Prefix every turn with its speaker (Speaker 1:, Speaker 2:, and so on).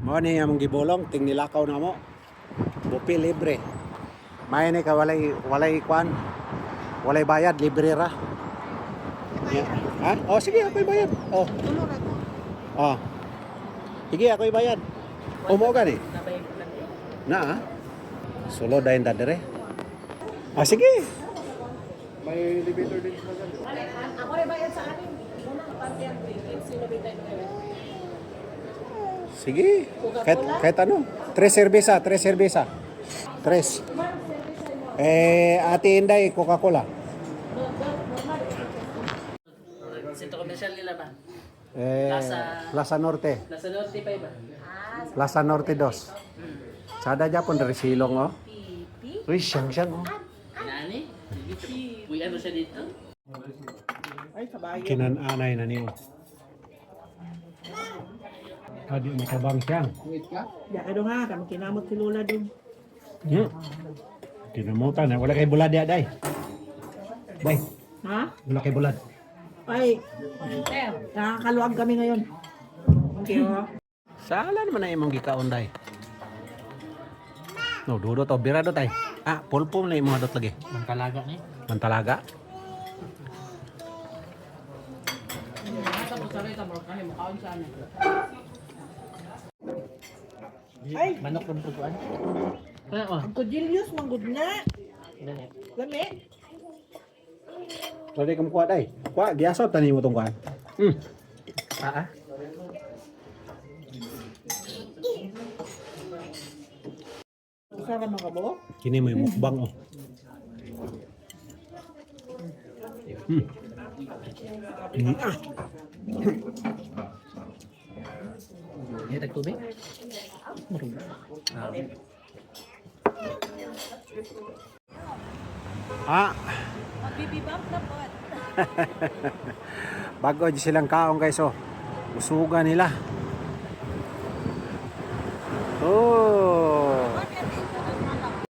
Speaker 1: Mo ni among gibulong ting nilakaw na mo. Bupi libre. May ni ka walay kwan. Walay bayad libre ra. Yeah. Ha? Oh sige ako'y bayad. Oh.
Speaker 2: Tulo na ko.
Speaker 1: Oh. Sige ako'y bayad. Umo gani. Na ha? Solo dayon ta dire. Ah sige.
Speaker 3: May elevator din sa ganun.
Speaker 2: Ako rin bayad sa akin. Muna kapatid, sino bitay ko
Speaker 1: Sige. Kahit ano. Tres cerveza. Tres. Ate Inday, Coca-Cola.
Speaker 4: Sito komersyal nila ba?
Speaker 1: Plaza Norte.
Speaker 4: Nasa Norte pa ba?
Speaker 1: Plaza Norte 2. Sada Japon dari Silong oh. Uy, siyang oh.
Speaker 4: Nani? Uy, ano siya dito?
Speaker 2: Ay, kabayan.
Speaker 1: Kinananay na niyo. Adi makabang siyang.
Speaker 3: Wait ka?
Speaker 2: Ya, ano nga, kami kinamot si Lola dun.
Speaker 1: Kinamutan na. Wala kay bulad ya, day. Day,
Speaker 2: Ha?
Speaker 1: wala kay bulad.
Speaker 2: Ay, nakakaluwag kami ngayon. Okay, oh.
Speaker 1: Sala naman na imong gikaon, day. No, dudo to. Birado, tay. Ah, pulpul na imong hadot lagi.
Speaker 4: Mangkalaga ni.
Speaker 1: Mantalaga.
Speaker 4: Asa mo sa rita mo kani mo kaon saan?
Speaker 2: Ay,
Speaker 4: Manok ron putuan. Ano?
Speaker 2: ang kudilius, manggod na.
Speaker 4: Dali.
Speaker 2: Lami.
Speaker 1: Pwede kang kuha, day. Kuha, giyasot tani mo tong kuha.
Speaker 4: Ah.
Speaker 2: Sara mga bo.
Speaker 1: Kini may mukbang, oh.
Speaker 4: Ni tagtubig.
Speaker 1: Ah.
Speaker 2: Bibibang na po.
Speaker 1: Bago di silang kaong guys oh. Usugan nila. Oh,